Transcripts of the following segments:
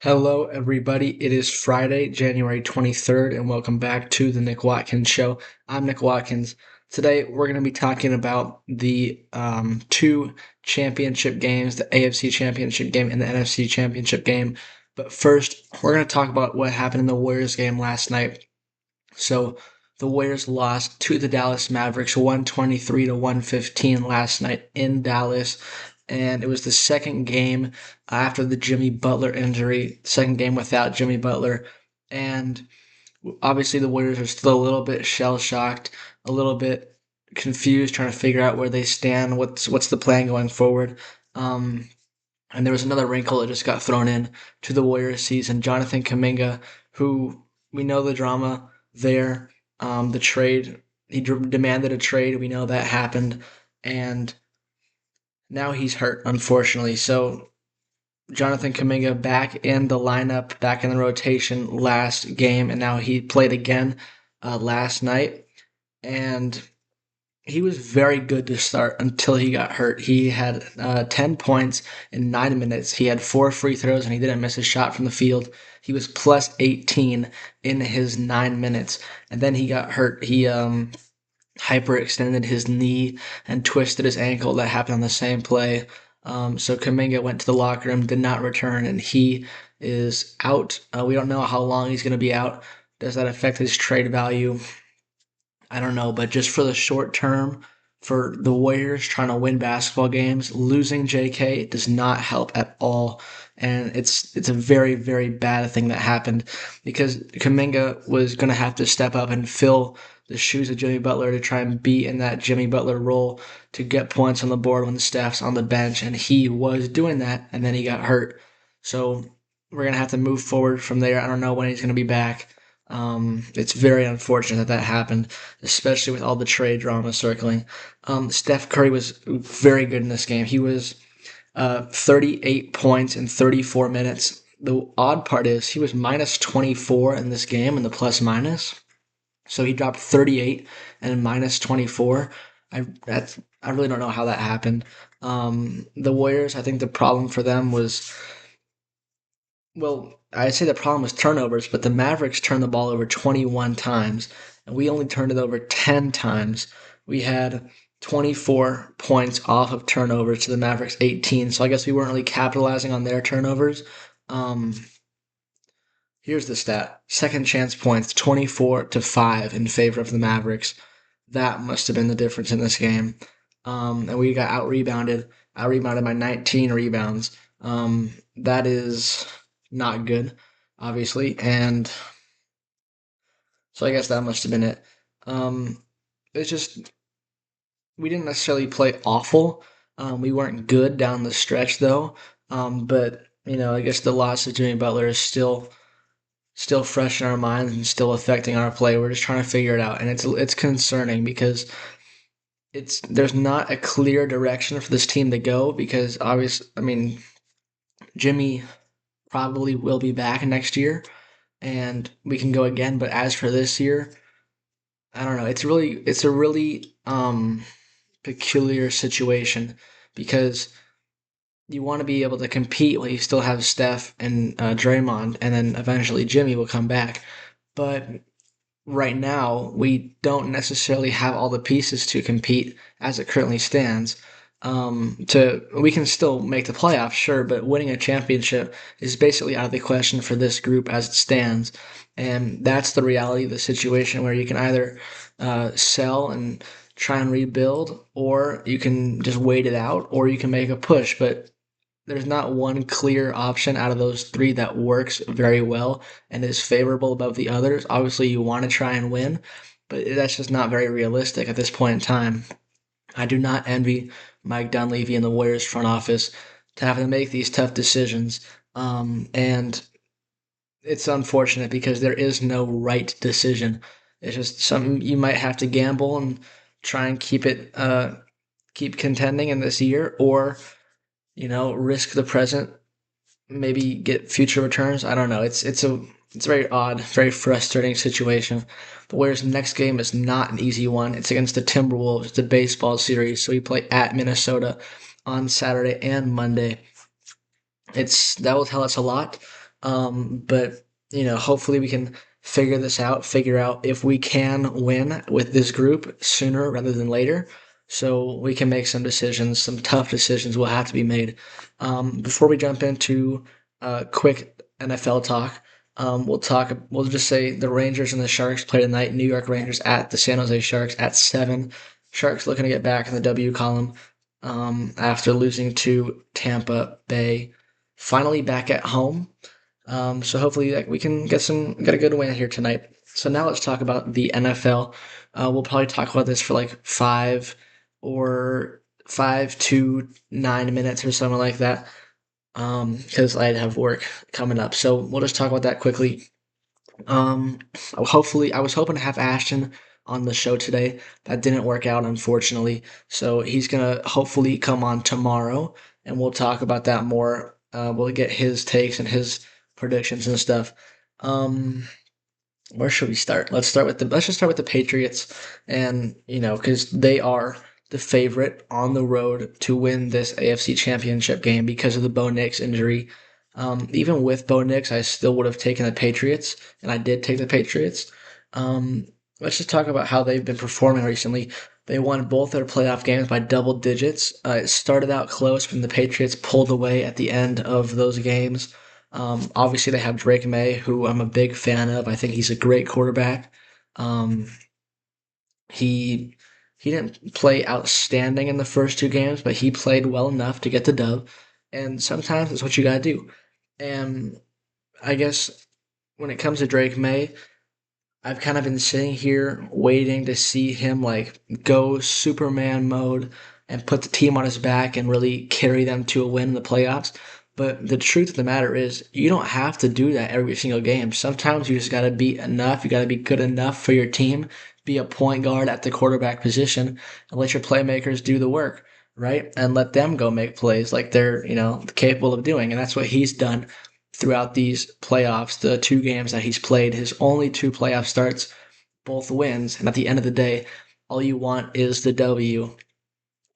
Hello, everybody. It is Friday, January 23rd, and welcome back to the Nick Watkins Show. I'm Nick Watkins. Today, we're going to be talking about the two championship games, the AFC Championship game and the NFC Championship game. But first, we're going to talk about what happened in the Warriors game last night. So, the Warriors lost to the Dallas Mavericks 123 to 115 last night in Dallas, and it was the second game after the Jimmy Butler injury, second game without Jimmy Butler. And obviously, the Warriors are still a little bit shell shocked, a little bit confused, trying to figure out where they stand, what's the plan going forward. Um, and there was another wrinkle that just got thrown in to the Warriors season. Jonathan Kuminga, who we know the drama there, the trade. He demanded a trade. We know that happened, and now he's hurt, unfortunately. So Jonathan Kuminga back in the lineup, back in the rotation last game, and now he played again last night, and he was very good to start until he got hurt. He had 10 points in 9 minutes. He had four free throws and he didn't miss a shot from the field. He was plus 18 in his 9 minutes. And then he got hurt. He hyperextended his knee and twisted his ankle. That happened on the same play. So Kuminga went to the locker room, did not return, and he is out. We don't know how long he's going to be out. Does that affect his trade value? I don't know, but just for the short term, for the Warriors trying to win basketball games, losing JK does not help at all. And it's a very, very bad thing that happened because Kuminga was going to have to step up and fill the shoes of Jimmy Butler to try and be in that Jimmy Butler role to get points on the board when the staff's on the bench. And he was doing that, and then he got hurt. So we're going to have to move forward from there. I don't know when he's going to be back. It's very unfortunate that that happened, especially with all the trade drama circling. Steph Curry was very good in this game. He was 38 points in 34 minutes. The odd part is he was minus 24 in this game in the plus minus. So he dropped 38 and minus 24. I really don't know how that happened. The Warriors, I think the problem for them was, well, I'd say the problem was turnovers, but the Mavericks turned the ball over 21 times, and we only turned it over 10 times. We had 24 points off of turnovers to the Mavericks 18, so I guess we weren't really capitalizing on their turnovers. Um, Here's the stat: second chance points, 24 to 5 in favor of the Mavericks. That must have been the difference in this game. And we got out rebounded by 19 rebounds. That is not good, obviously, and so I guess that must have been it. It's just we didn't necessarily play awful. We weren't good down the stretch though. But I guess the loss of Jimmy Butler is still fresh in our minds and still affecting our play. We're just trying to figure it out, and it's concerning because there's not a clear direction for this team to go because obviously, I mean, Jimmy probably will be back next year and we can go again. But as for this year, I don't know. It's a really peculiar situation because you want to be able to compete while you still have Steph and Draymond, and then eventually Jimmy will come back. But right now, we don't necessarily have all the pieces to compete as it currently stands. We can still make the playoffs, sure, but winning a championship is basically out of the question for this group as it stands. And that's the reality of the situation where you can either sell and try and rebuild, or you can just wait it out, or you can make a push. But there's not one clear option out of those three that works very well and is favorable above the others. Obviously, you want to try and win, but that's just not very realistic at this point in time. I do not envy Mike Dunleavy and the Warriors front office to have to make these tough decisions. And it's unfortunate because there is no right decision. It's just something you might have to gamble and try and keep contending in this year, or risk the present, maybe get future returns. I don't know. It's a very odd, very frustrating situation. The Warriors' next game is not an easy one. It's against the Timberwolves. It's a baseball series, so we play at Minnesota on Saturday and Monday. That will tell us a lot. But hopefully we can figure this out, figure out if we can win with this group sooner rather than later. So we can make some decisions, some tough decisions will have to be made. Before we jump into quick NFL talk, we'll just say the Rangers and the Sharks play tonight. New York Rangers at the San Jose Sharks at 7. Sharks looking to get back in the W column after losing to Tampa Bay. Finally back at home. So hopefully we can get a good win here tonight. So now let's talk about the NFL. We'll probably talk about this for like 5 to 9 minutes or something like that. Because I'd have work coming up. So we'll just talk about that quickly. Hopefully, I was hoping to have Ashton on the show today. That didn't work out, unfortunately. So he's gonna hopefully come on tomorrow, and we'll talk about that more. We'll get his takes and his predictions and stuff. Um, where should we start? Let's just start with the Patriots, and because they are the favorite on the road to win this AFC Championship game because of the Bo Nix injury. Even with Bo Nix, I still would have taken the Patriots, and I did take the Patriots. Let's just talk about how they've been performing recently. They won both their playoff games by double digits. It started out close when the Patriots pulled away at the end of those games. Obviously, they have Drake May, who I'm a big fan of. I think he's a great quarterback. Um, he he didn't play outstanding in the first two games, but he played well enough to get the dub. And sometimes that's what you gotta do. And I guess when it comes to Drake May, I've kind of been sitting here waiting to see him like go Superman mode and put the team on his back and really carry them to a win in the playoffs. But the truth of the matter is, you don't have to do that every single game. Sometimes you just got to be enough. You got to be good enough for your team. Be a point guard at the quarterback position and let your playmakers do the work, right? And let them go make plays like they're, capable of doing. And that's what he's done throughout these playoffs, the two games that he's played, his only two playoff starts, both wins. And at the end of the day, all you want is the W.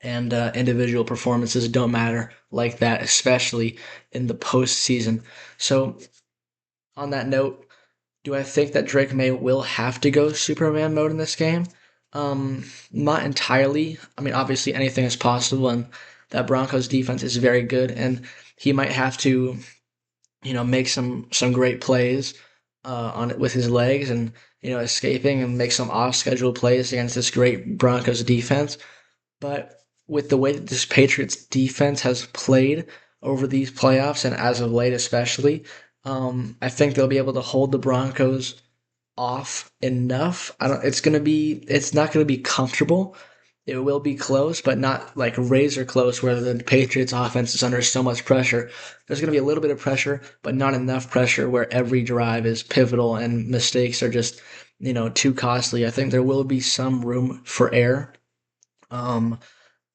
And individual performances don't matter like that, especially in the postseason. So, on that note, do I think that Drake May will have to go Superman mode in this game? Not entirely. I mean, obviously anything is possible, and that Broncos defense is very good, and he might have to make some great plays on it with his legs and escaping and make some off schedule plays against this great Broncos defense. But with the way that this Patriots defense has played over these playoffs and as of late especially, I think they'll be able to hold the Broncos off enough. I don't. It's gonna be. It's not gonna be comfortable. It will be close, but not like razor close where the Patriots offense is under so much pressure. There's going to be a little bit of pressure, but not enough pressure where every drive is pivotal and mistakes are just, too costly. I think there will be some room for error. Um,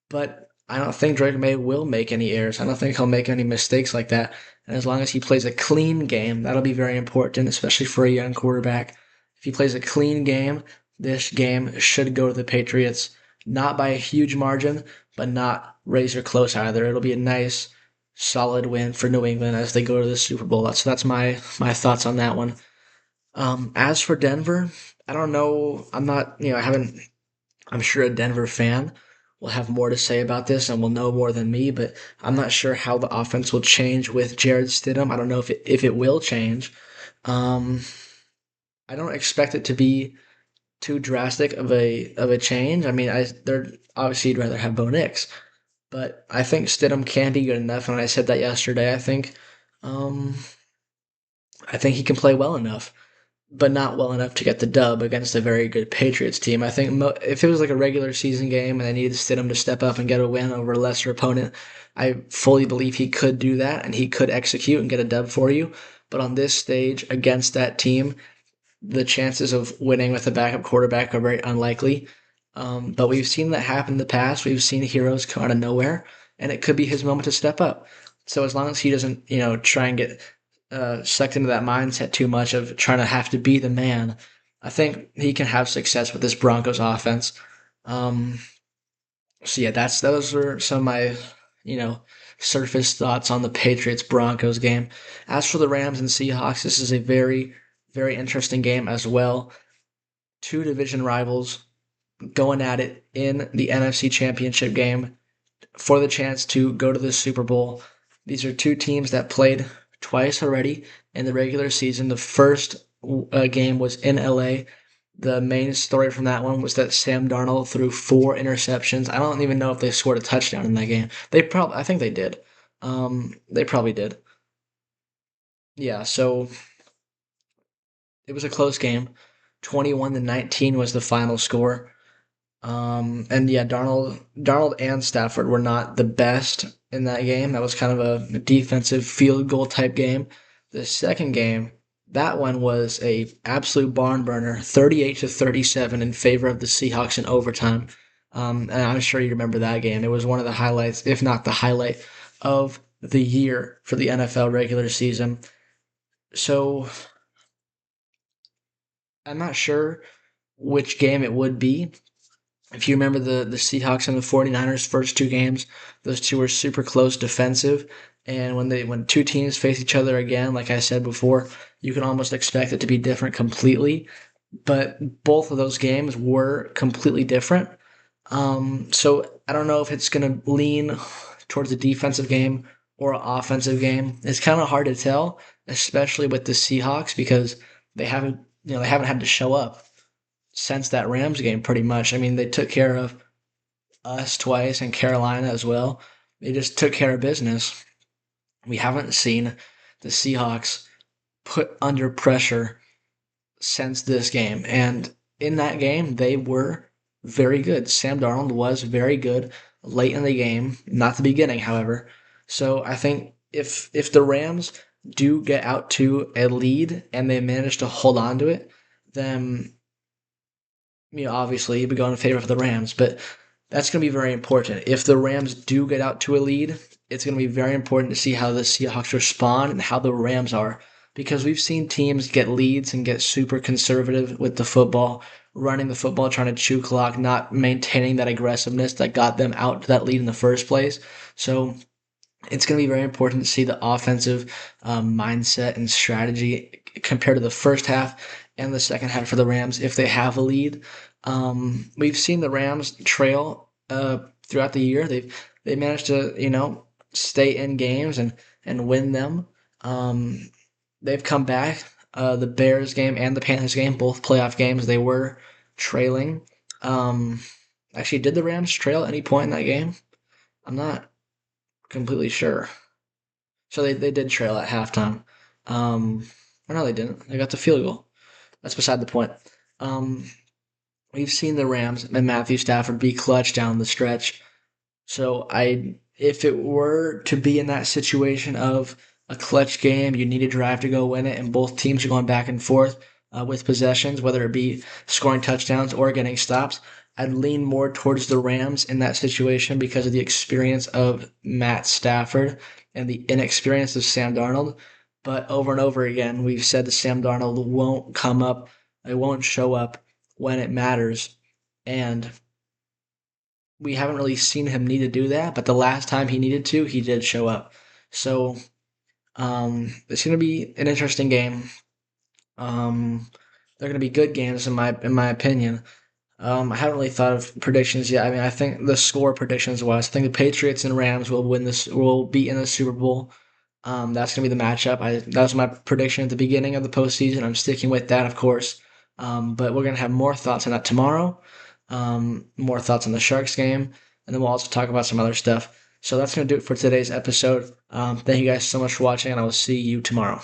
but I don't think Drake May will make any errors. I don't think he'll make any mistakes like that. And as long as he plays a clean game, that'll be very important, especially for a young quarterback. If he plays a clean game, this game should go to the Patriots. Not by a huge margin, but not razor close either. It'll be a nice, solid win for New England as they go to the Super Bowl. So that's my thoughts on that one. As for Denver, I don't know. I'm not, I haven't. I'm sure a Denver fan will have more to say about this and will know more than me, but I'm not sure how the offense will change with Jared Stidham. I don't know if it will change. Um, I don't expect it to be too drastic of a change. I mean, they're obviously you'd rather have Bo Nix, but I think Stidham can be good enough. And I said that yesterday. Um, I think he can play well enough, but not well enough to get the dub against a very good Patriots team. I think if it was like a regular season game and they needed Stidham to step up and get a win over a lesser opponent, I fully believe he could do that and he could execute and get a dub for you. But on this stage against that team, the chances of winning with a backup quarterback are very unlikely. But we've seen that happen in the past. We've seen heroes come out of nowhere, and it could be his moment to step up. So as long as he doesn't, try and get sucked into that mindset too much of trying to have to be the man, I think he can have success with this Broncos offense. So yeah, those are some of my, you know, surface thoughts on the Patriots Broncos game. As for the Rams and Seahawks, this is a very, very interesting game as well. Two division rivals going at it in the NFC Championship game for the chance to go to the Super Bowl. These are two teams that played twice already in the regular season. The first game was in LA. The main story from that one was that Sam Darnold threw 4 interceptions. I don't even know if they scored a touchdown in that game. I think they did. They probably did. Yeah, so it was a close game. 21-19 was the final score. And yeah, Darnold and Stafford were not the best in that game. That was kind of a defensive field goal type game. The second game, that one was a absolute barn burner, 38-37 in favor of the Seahawks in overtime. And I'm sure you remember that game. It was one of the highlights, if not the highlight, of the year for the NFL regular season. So I'm not sure which game it would be. If you remember the Seahawks and the 49ers first two games, those two were super close defensive. And when two teams face each other again, like I said before, you can almost expect it to be different completely. But both of those games were completely different. So I don't know if it's going to lean towards a defensive game or an offensive game. It's kind of hard to tell, especially with the Seahawks because they haven't had to show up since that Rams game pretty much. I mean, they took care of us twice and Carolina as well. They just took care of business. We haven't seen the Seahawks put under pressure since this game. And in that game, they were very good. Sam Darnold was very good late in the game, not the beginning, however. So I think if the Rams do get out to a lead and they manage to hold on to it, then obviously you'd be going in favor of the Rams, but that's going to be very important. If the Rams do get out to a lead, it's going to be very important to see how the Seahawks respond and how the Rams are. Because we've seen teams get leads and get super conservative with the football, running the football, trying to chew clock, not maintaining that aggressiveness that got them out to that lead in the first place. So it's going to be very important to see the offensive mindset and strategy compared to the first half and the second half for the Rams if they have a lead. We've seen the Rams trail throughout the year. They managed to stay in games and win them. They've come back. The Bears game and the Panthers game, both playoff games, they were trailing. Actually, did the Rams trail at any point in that game? I'm not completely sure. So they did trail at halftime. Or no, they didn't. They got the field goal. That's beside the point. Um, we've seen the Rams and Matthew Stafford be clutch down the stretch. So if it were to be in that situation of a clutch game, you need a drive to go win it, and both teams are going back and forth with possessions, whether it be scoring touchdowns or getting stops, I'd lean more towards the Rams in that situation because of the experience of Matt Stafford and the inexperience of Sam Darnold. But over and over again, we've said that Sam Darnold won't come up, it won't show up when it matters. And we haven't really seen him need to do that, but the last time he needed to, he did show up. So it's going to be an interesting game. They're going to be good games in my opinion. I haven't really thought of predictions yet. I mean, I think the score predictions was I think the Patriots and Rams will be in the Super Bowl. That's gonna be the matchup. That was my prediction at the beginning of the postseason. I'm sticking with that, of course. But we're gonna have more thoughts on that tomorrow. More thoughts on the Sharks game, and then we'll also talk about some other stuff. So that's gonna do it for today's episode. Thank you guys so much for watching, and I will see you tomorrow.